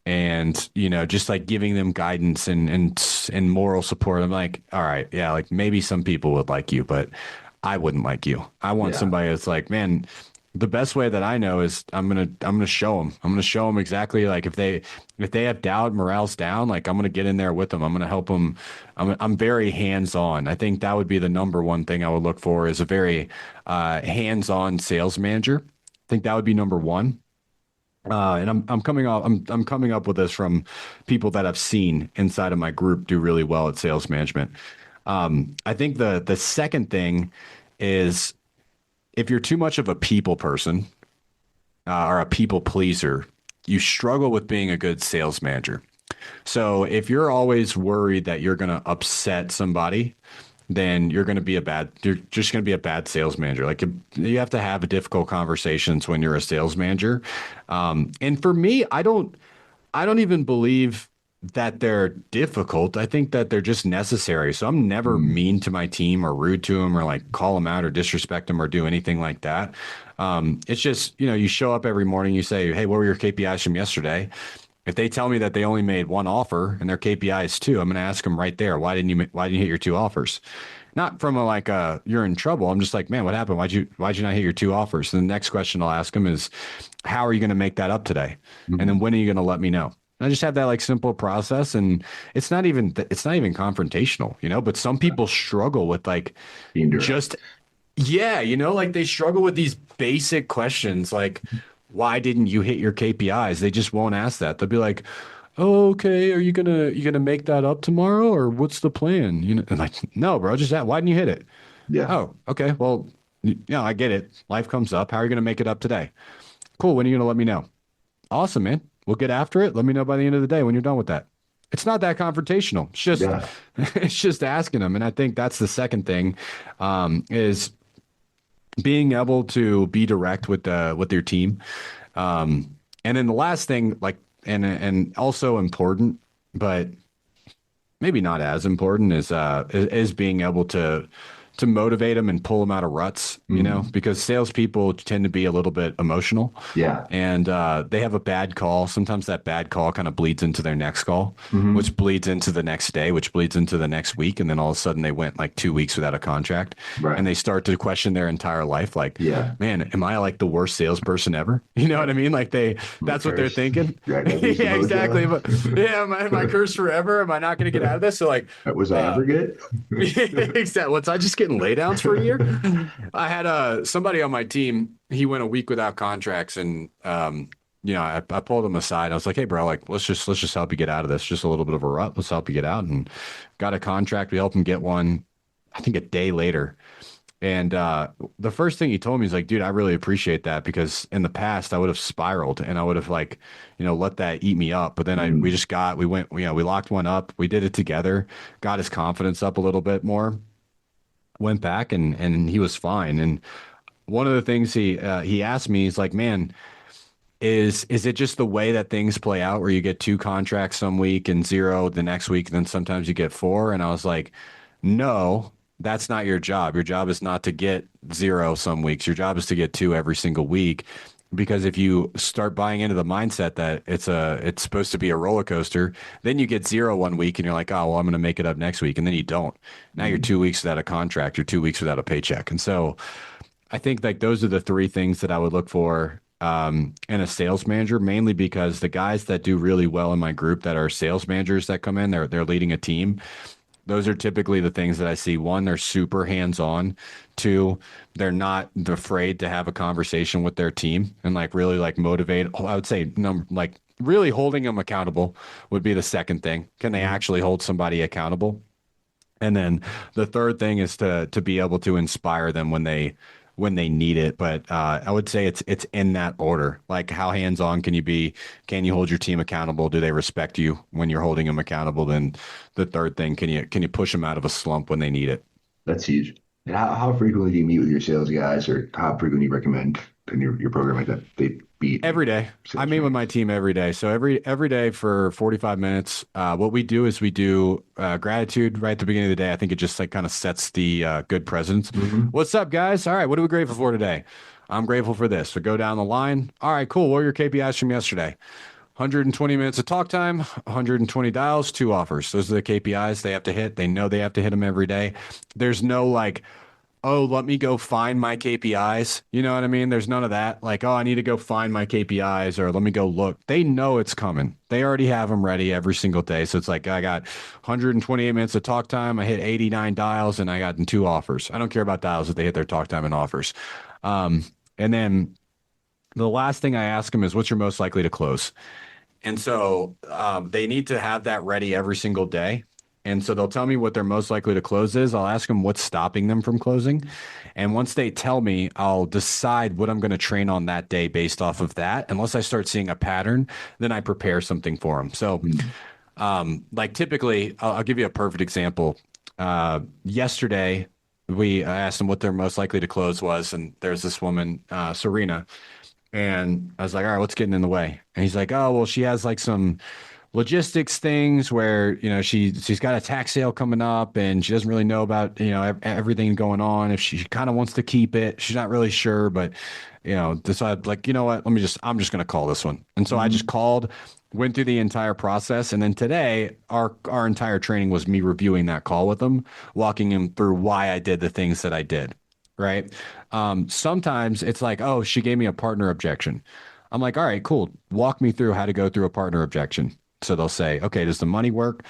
and just like giving them guidance and moral support. I'm like, all right, yeah, like maybe some people would like you, but I wouldn't like you. I want Yeah. somebody that's like, man, the best way that I know is I'm gonna show them. I'm gonna show them exactly, like, if they have doubt, morale's down, like I'm gonna get in there with them. I'm gonna help them. I'm very hands on. I think that would be the number one thing I would look for, is a very hands on sales manager. I think that would be number one. And I'm coming up with this from people that I've seen inside of my group do really well at sales management. I think the second thing is, if you're too much of a people person, or a people pleaser, you struggle with being a good sales manager. So if you're always worried that you're going to upset somebody, then you're just going to be a bad sales manager. Like, you have to have difficult conversations when you're a sales manager. And for me, I don't even believe that they're difficult. I think that they're just necessary. So I'm never Mhm. mean to my team or rude to them or like call them out or disrespect them or do anything like that. It's just, you show up every morning, you say, hey, what were your KPIs from yesterday? If they tell me that they only made one offer and their KPI is two, I'm going to ask them right there, why didn't you hit your two offers? Not from a like you're in trouble. I'm just like, man, what happened? Why'd you not hit your two offers? And the next question I'll ask them is, how are you going to make that up today? And then Mhm. when are you going to let me know? And I just have that like simple process, and it's not even confrontational, but some people struggle with like Being just direct. Yeah, like they struggle with these basic questions like, why didn't you hit your KPIs? They just won't ask that. They'll be like, oh, okay, are you gonna make that up tomorrow or what's the plan? And like, no, bro, just that. Why didn't you hit it? Yeah. Oh, okay. Well, I get it. Life comes up. How are you gonna make it up today? Cool. When are you gonna let me know? Awesome, man. We'll get after it. Let me know by the end of the day when you're done with that. It's not that confrontational. It's just Yeah. it's just asking them. And I think that's the second thing, is being able to be direct with your team. And then the last thing, like, and also important, but maybe not as important, is being able to motivate them and pull them out of ruts, because salespeople tend to be a little bit emotional, Yeah. and they have a bad call. Sometimes that bad call kind of bleeds into their next call, Mm-hmm. which bleeds into the next day, which bleeds into the next week. And then all of a sudden they went like 2 weeks without a contract, Right. and they start to question their entire life. Like, Yeah. man, am I like the worst salesperson ever? You know what I mean? Like that's what they're cursed. thinking. Right, I lose the Yeah, mojo. exactly. But yeah, am I cursed forever? Am I not going to get out of this? So like, Was I ever good? exactly. Was I just getting laydowns for a year? I had somebody on my team. He went a week without contracts, and I pulled him aside. I was like, "Hey, bro, like let's just help you get out of this. Just a little bit of a rut. Let's help you get out." And got a contract. We helped him get one. I think a day later. And the first thing he told me is like, dude, I really appreciate that because in the past I would have spiraled and I would have like, let that eat me up. But then we went, we locked one up. We did it together, got his confidence up a little bit more, went back and he was fine. And one of the things he asked me, he's like, man, is it just the way that things play out where you get 2 contracts some week and 0 the next week, and then sometimes you get 4? And I was like, no, that's not your job. Your job is not to get 0 some weeks. Your job is to get 2 every single week. Because if you start buying into the mindset that it's supposed to be a roller coaster, then you get 0 one week and you're like, oh, well, I'm going to make it up next week. And then you don't. Now you're 2 weeks without a contract. You're 2 weeks without a paycheck. And so I think like those are the 3 things that I would look for in a sales manager, mainly because the guys that do really well in my group that are sales managers that come in, they're leading a team. Those are typically the things that I see. 1, they're super hands-on. 2, they're not afraid to have a conversation with their team and like really like motivate. I would say like really holding them accountable would be the second thing. Can they actually hold somebody accountable? And then the third thing is to be able to inspire them when they need it. But I would say it's in that order. Like how hands-on can you be? Can you hold your team accountable? Do they respect you when you're holding them accountable? Then the third thing, can you push them out of a slump when they need it? That's huge. And how frequently do you meet with your sales guys, or how frequently you recommend in your program like that they beat Every day. I meet with my team every day. So every day for 45 minutes. What we do is we do gratitude right at the beginning of the day. I think it just like kind of sets the good presence. Mm-hmm. What's up, guys? All right, what are we grateful for today? I'm grateful for this. So go down the line. All right, cool. What are your KPIs from yesterday? 120 minutes of talk time, 120 dials, 2 offers. Those are the KPIs they have to hit. They know they have to hit them every day. There's no like, oh, let me go find my KPIs. You know what I mean? There's none of that. Like, oh, I need to go find my KPIs or let me go look. They know it's coming. They already have them ready every single day. So it's like, I got 128 minutes of talk time. I hit 89 dials and I got 2 offers. I don't care about dials if they hit their talk time and offers. And then the last thing I ask them is, what's your most likely to close? And so they need to have that ready every single day. And so they'll tell me what they're most likely to close is. I'll ask them what's stopping them from closing. And once they tell me, I'll decide what I'm going to train on that day based off of that. Unless I start seeing a pattern, then I prepare something for them. So like typically, I'll give you a perfect example. Yesterday, I asked them what their most likely to close was. And there's this woman, Serena. And I was like, all right, what's getting in the way? And he's like, oh, well, she has like some logistics things where, she's got a tax sale coming up and she doesn't really know about, everything going on. If she kind of wants to keep it, she's not really sure, but, decide like, you know what, I'm just going to call this one. And so I just called, went through the entire process. And then today our entire training was me reviewing that call with them, walking him through why I did the things that I did. Right. Sometimes it's like, oh, she gave me a partner objection. I'm like, all right, cool. Walk me through how to go through a partner objection. So they'll say, okay, does the money work?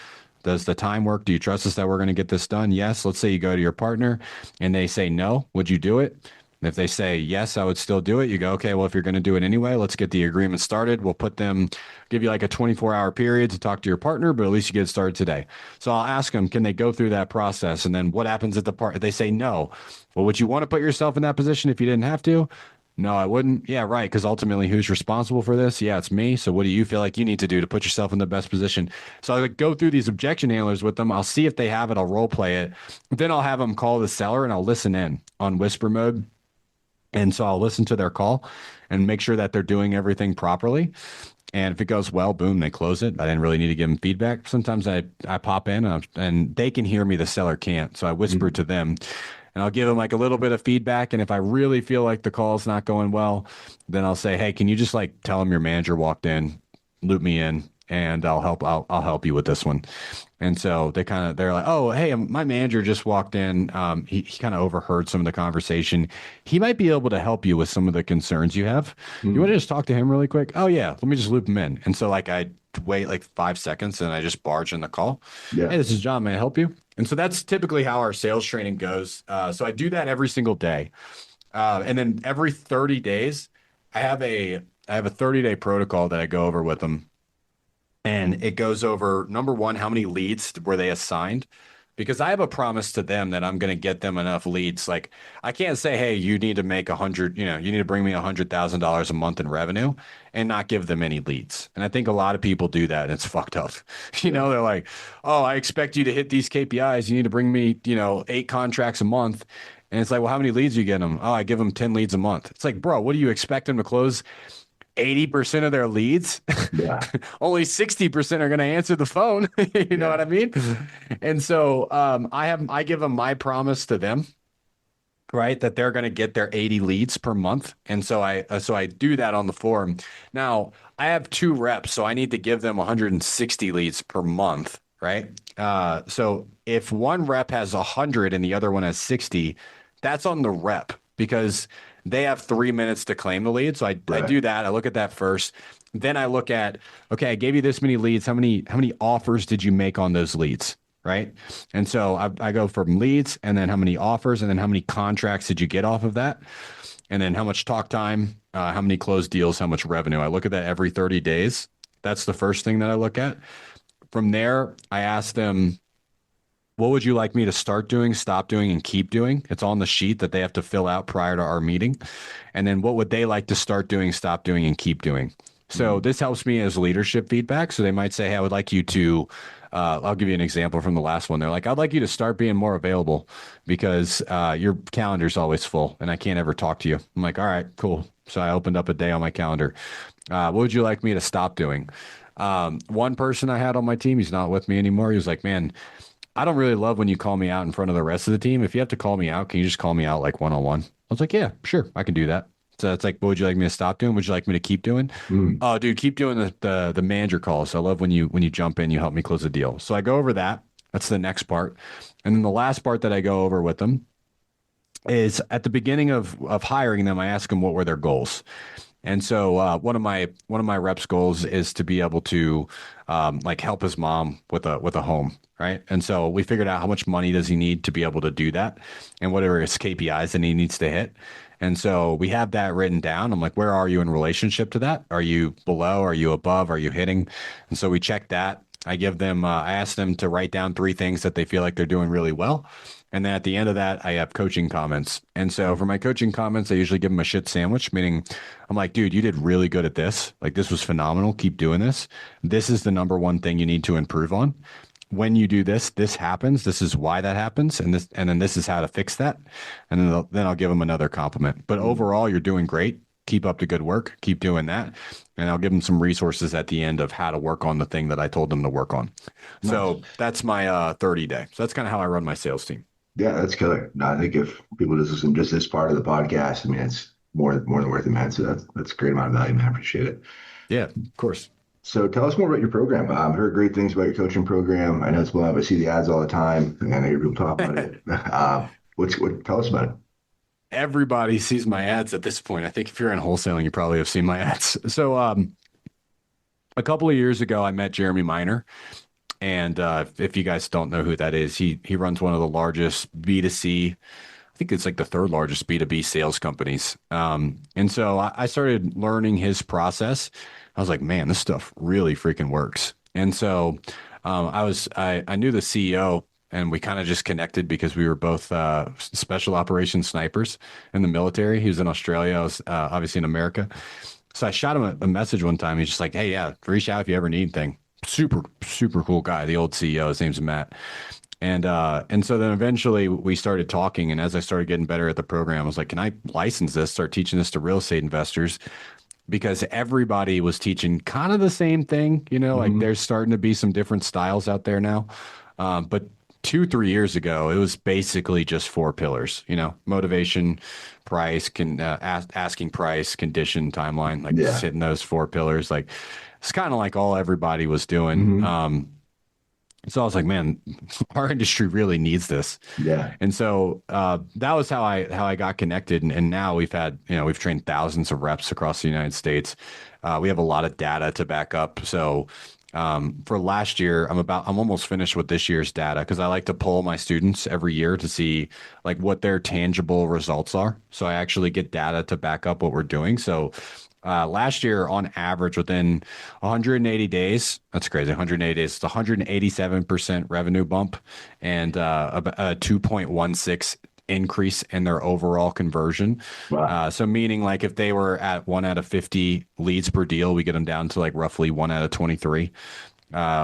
Does the time work? Do you trust us that we're going to get this done? Yes. Let's say you go to your partner and they say no. Would you do it? And if they say yes, I would still do it. You go, okay, well, if you're going to do it anyway, let's get the agreement started. We'll give you like a 24-hour period to talk to your partner, but at least you get it started today. So I'll ask them, can they go through that process? And then what happens at the part? If they say no, well, would you want to put yourself in that position if you didn't have to? No, I wouldn't. Yeah, right. Because ultimately, who's responsible for this? Yeah, it's me. So what do you feel like you need to do to put yourself in the best position? So I like go through these objection handlers with them. I'll see if they have it. I'll role play it. Then I'll have them call the seller and I'll listen in on whisper mode. And so I'll listen to their call and make sure that they're doing everything properly. And if it goes well, boom, they close it. I didn't really need to give them feedback. Sometimes I pop in and they can hear me, the seller can't. So I whisper to them and I'll give them like a little bit of feedback. And if I really feel like the call's not going well, then I'll say, hey, can you just like tell them your manager walked in, loop me in, and I'll help you with this one. And so they're like, oh, hey, my manager just walked in. He kind of overheard some of the conversation. He might be able to help you with some of the concerns you have. You want to just talk to him really quick? Oh yeah, let me just loop him in. And so like I wait like 5 seconds and I just barge in the call. Yeah. Hey, this is John. May I help you? And so that's typically how our sales training goes. So I do that every single day. And then every 30 days, I have a 30-day protocol that I go over with them. And it goes over, number one, how many leads were they assigned? Because I have a promise to them that I'm going to get them enough leads. Like I can't say, hey, you need to make you need to bring me $100,000 a month in revenue and not give them any leads. And I think a lot of people do that and it's fucked up. They're like, oh, I expect you to hit these KPIs. You need to bring me, 8 contracts a month. And it's like, well, how many leads are you getting them? Oh, I give them 10 leads a month. It's like, bro, what do you expect them to close 80% of their leads? Yeah. Only 60% are going to answer the phone. You know what I mean? And so I give them my promise to them, right? That they're going to get their 80 leads per month. And so I do that on the form. Now I have 2 reps, so I need to give them 160 leads per month, right? So if one rep has 100 and the other one has 60, that's on the rep because they have 3 minutes to claim the lead. So I do that. I look at that first. Then I look at, okay, I gave you this many leads. How many offers did you make on those leads? Right. And so I go from leads and then how many offers and then how many contracts did you get off of that? And then how much talk time, how many closed deals, how much revenue. I look at that every 30 days. That's the first thing that I look at. From there, I ask them, what would you like me to start doing, stop doing, and keep doing? It's on the sheet that they have to fill out prior to our meeting. And then what would they like to start doing, stop doing, and keep doing? So this helps me as leadership feedback. So they might say, hey, I would like you to, I'll give you an example from the last one. They're like, I'd like you to start being more available because your calendar's always full and I can't ever talk to you. I'm like, all right, cool. So I opened up a day on my calendar. What would you like me to stop doing? One person I had on my team, he's not with me anymore. He was like, man, I don't really love when you call me out in front of the rest of the team. If you have to call me out, can you just call me out like one-on-one? I was like, yeah, sure, I can do that. So it's like, what would you like me to stop doing? Would you like me to keep doing? Oh, dude, keep doing the manager calls. I love when you jump in, you help me close the deal. So I go over that. That's the next part. And then the last part that I go over with them is at the beginning of hiring them, I ask them what were their goals. And so one of my reps' goals is to be able to like help his mom with a home, right? And so we figured out how much money does he need to be able to do that, and what are his KPIs that he needs to hit. And so we have that written down. I'm like, where are you in relationship to that? Are you below? Are you above? Are you hitting? And so we check that. I give them, I ask them to write down 3 things that they feel like they're doing really well. And then at the end of that, I have coaching comments. And so for my coaching comments, I usually give them a shit sandwich, meaning I'm like, dude, you did really good at this. Like, this was phenomenal. Keep doing this. This is the number one thing you need to improve on. When you do this, this happens. This is why that happens. And then this is how to fix that. And then I'll give them another compliment. But overall, you're doing great. Keep up the good work. Keep doing that. And I'll give them some resources at the end of how to work on the thing that I told them to work on. Nice. So that's my 30-day. So that's kind of how I run my sales team. Yeah, that's killer. No, I think if people just listen just this part of the podcast, I mean, it's more than worth it, man. So that's a great amount of value, man. I appreciate it. Yeah, of course. So tell us more about your program. I've heard great things about your coaching program. I know it's blown up. I see the ads all the time, and I hear people talk about it. Tell us about it. Everybody sees my ads at this point. I think if you're in wholesaling, you probably have seen my ads. So a couple of years ago, I met Jeremy Miner. And if you guys don't know who that is, he runs one of the largest B2C, I think it's like the third largest B2B sales companies. And so I started learning his process. I was like, man, this stuff really freaking works. And so I knew the CEO, and we kind of just connected because we were both special operations snipers in the military. He was in Australia. I was obviously in America. So I shot him a message one time. He's just like, hey, yeah, reach out if you ever need anything. Super, super cool guy, the old CEO. His name's Matt. And so then eventually we started talking. And as I started getting better at the program, I was like, can I license this, start teaching this to real estate investors? Because everybody was teaching kind of the same thing, like there's starting to be some different styles out there now. But 2-3 years ago, it was basically just 4 pillars, motivation, price, asking price, condition, timeline, like just hitting those 4 pillars. Like it's kind of like all everybody was doing. So I was like, man, our industry really needs this. Yeah. And so that was how I got connected. And now we've trained thousands of reps across the United States. We have a lot of data to back up. So for last year, I'm almost finished with this year's data because I like to poll my students every year to see like what their tangible results are. So I actually get data to back up what we're doing. So last year, on average, within 180 days, that's crazy, 180 days, it's 187% revenue bump and a 2.16 increase in their overall conversion. Wow. So meaning like if they were at 1 out of 50 leads per deal, we get them down to like roughly 1 out of 23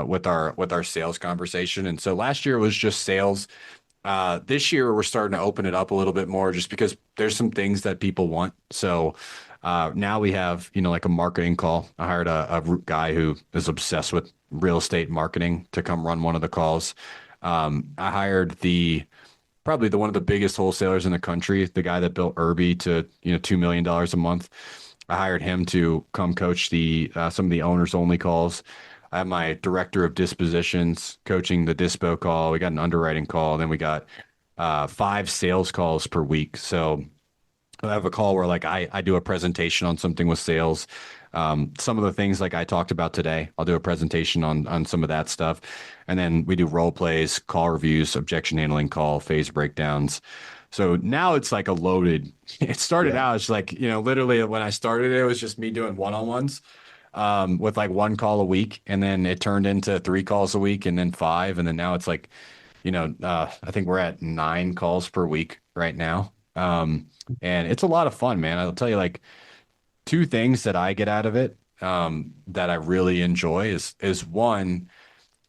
with our sales conversation. And so last year was just sales. This year, we're starting to open it up a little bit more just because there's some things that people want. So now we have, like a marketing call. I hired a guy who is obsessed with real estate marketing to come run one of the calls. I hired probably one of the biggest wholesalers in the country, the guy that built Irby to, $2 million a month. I hired him to come coach some of the owners only calls. I have my director of dispositions coaching the dispo call. We got an underwriting call. Then we got 5 sales calls per week. So I have a call where like I do a presentation on something with sales. Some of the things like I talked about today, I'll do a presentation on some of that stuff. And then we do role plays, call reviews, objection handling call, phase breakdowns. So now it's like it started out, it's like, literally when I started, it was just me doing one-on-ones with like 1 call a week. And then it turned into 3 calls a week and then 5. And then now it's like, I think we're at 9 calls per week right now. And it's a lot of fun, man. I'll tell you like 2 things that I get out of it that I really enjoy is one,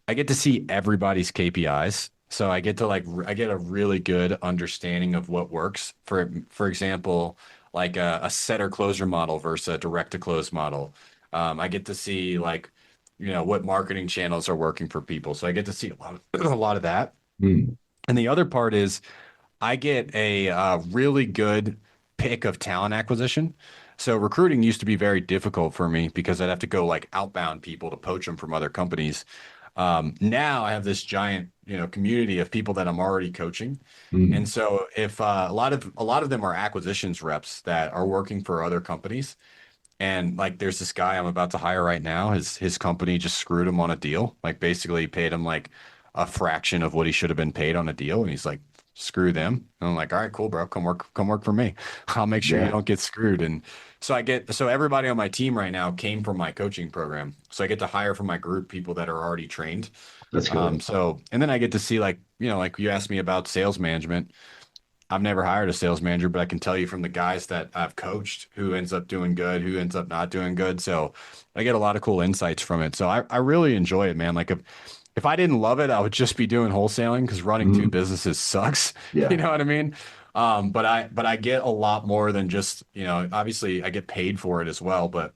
I get to see everybody's KPIs. So I get a really good understanding of what works. For example, like a setter closer model versus a direct to close model. I get to see like, what marketing channels are working for people. So I get to see a lot of that. And the other part is I get a really good pick of talent acquisition. So recruiting used to be very difficult for me because I'd have to go like outbound people to poach them from other companies. Now I have this giant, community of people that I'm already coaching. And so if a lot of them are acquisitions reps that are working for other companies. And like there's this guy I'm about to hire right now. His company just screwed him on a deal, like basically paid him like a fraction of what he should have been paid on a deal. And he's like, screw them. And I'm like, all right, cool, bro. Come work for me. I'll make sure you don't get screwed. And so everybody on my team right now came from my coaching program. So I get to hire from my group people that are already trained. That's good. And then I get to see like you asked me about sales management. I've never hired a sales manager, but I can tell you from the guys that I've coached who ends up doing good, who ends up not doing good. So I get a lot of cool insights from it. So I really enjoy it, man. Like if I didn't love it, I would just be doing wholesaling because running 2 businesses sucks. Yeah. You know what I mean? But I get a lot more than just, obviously I get paid for it as well, but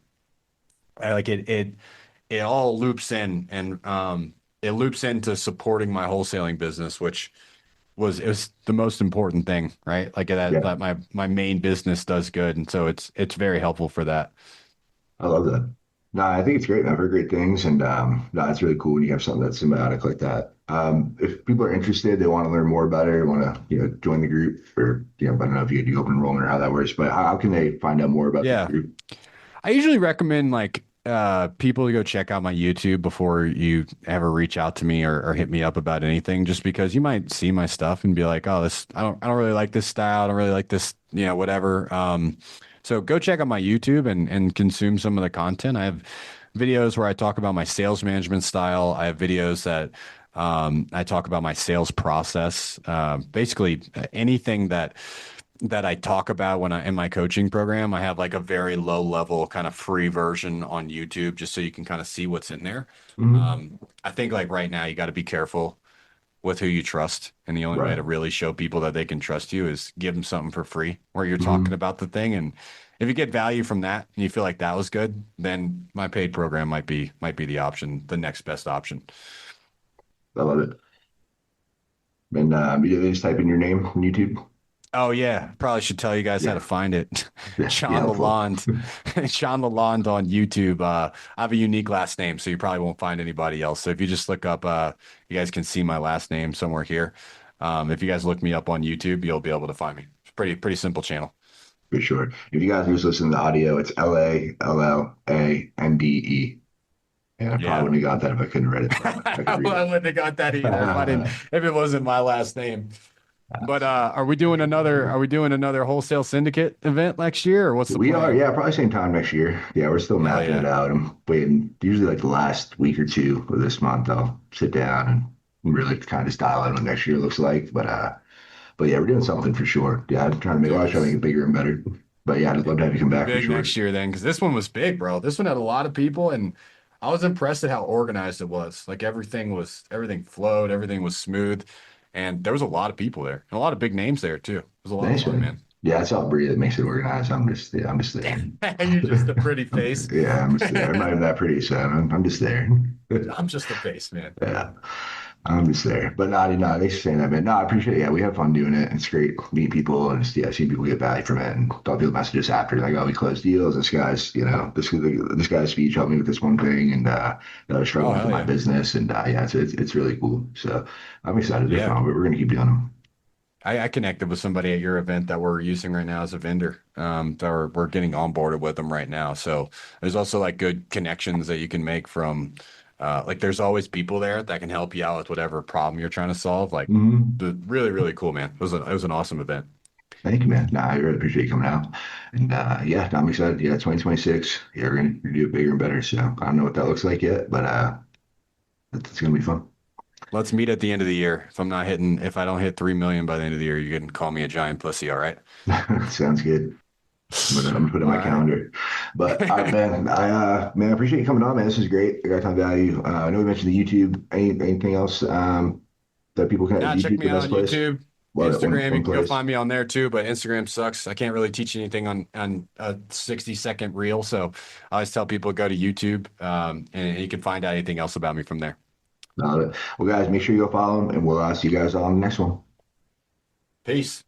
I like it all loops in and it loops into supporting my wholesaling business, which it was the most important thing, right? Like that my main business does good. And so it's very helpful for that. I love that. No, I think it's great. I've heard great things, and no, it's really cool when you have something that's symbiotic like that. If people are interested, they want to learn more about it, want to join the group, or I don't know if you do open enrollment or how that works, but how can they find out more about the group? I usually recommend like people to go check out my YouTube before you ever reach out to me or hit me up about anything, just because you might see my stuff and be like, oh, this I don't really like this style. I don't really like this, whatever. So go check out my YouTube and consume some of the content. I have videos where I talk about my sales management style. I have videos that I talk about my sales process. Basically anything that I talk about when I in my coaching program. I have like a very low level kind of free version on YouTube just so you can kind of see what's in there. Mhm. I think like right now you got to be careful with who you trust. And the only way Right. to really show people that they can trust you is give them something for free where you're talking Mhm. about the thing. And if you get value from that and you feel like that was good, then my paid program might be the option, the next best option. I love it. And you just type in your name on YouTube. Oh yeah, probably should tell you guys how to Yeah. find it. Yeah. Be Jon helpful. Lalande, Jon Lalande on YouTube. I have a unique last name, so you probably won't find anybody else. So if you just look up, you guys can see my last name somewhere here. If you guys look me up on YouTube, you'll be able to find me. It's pretty simple channel. For sure. If you guys just listen to the audio, it's Lallande. And I probably Yeah. wouldn't have got that if I couldn't read it. But I could I read wouldn't have got that either if I didn't, it. if it wasn't my last name. But are we doing another wholesale syndicate event next year, or what's the We are, plan? yeah, probably same time next year. Yeah, we're still Hell mapping it yeah. out. I'm waiting. Usually, like the last week or two of this month, I'll sit down and really kind of just dial in what next year looks like. But yeah, we're doing something for sure. Yeah, I'm trying to make, Dude, always trying to make it bigger and better. But yeah, I'd love to have you come be back for big sure. next year then, because this one was big, bro. This one had a lot of people, and I was impressed at how organized it was. Like everything flowed, everything was smooth, and there was a lot of people there and a lot of big names there too. It was a lot of Thanks, fun, man. man. Yeah, it's all Brie that makes it organized. I'm just there. You're just a pretty face. Yeah, I'm just there. I'm not even that pretty, so I'm just there. I'm just a face, man. Yeah, I'm just there. But no, thanks for saying that, man. No, I appreciate it. Yeah, we have fun doing it. It's great meeting people and just, yeah, seeing people get value from it. And don't feel messages after like, oh, we closed deals. This guy's, this guy's speech helped me with this one thing, and I was Oh struggling for hell my yeah, business, and yeah, it's really cool. So I'm excited. They're yeah. fun. We're gonna keep doing them. I connected with somebody at your event that we're using right now as a vendor. That we're getting onboarded with them right now. So there's also like good connections that you can make from, like there's always people there that can help you out with whatever problem you're trying to solve. Like Mhm. the really cool, man. It was an awesome event. Thank you, man. No, I really appreciate you coming out. And yeah, no, I'm excited. Yeah, 2026. Yeah, we're gonna do it bigger and better. So I don't know what that looks like yet, but it's gonna be fun. Let's meet at the end of the year. If I don't hit 3 million by the end of the year, you can call me a giant pussy. All right. Sounds good. I'm gonna put it in All my right. calendar. But man, I appreciate you coming on, man. This is great. I got ton of value. I know we mentioned the YouTube. Anything else that people can Now check YouTube me the out best on place? YouTube, Well, Instagram. You one can go place. find me on there too, but Instagram sucks. I can't really teach you anything on a 60-second reel. So I always tell people go to YouTube, and you can find out anything else about me from there. Well, guys, make sure you go follow them, and we'll see you guys on the next one. Peace.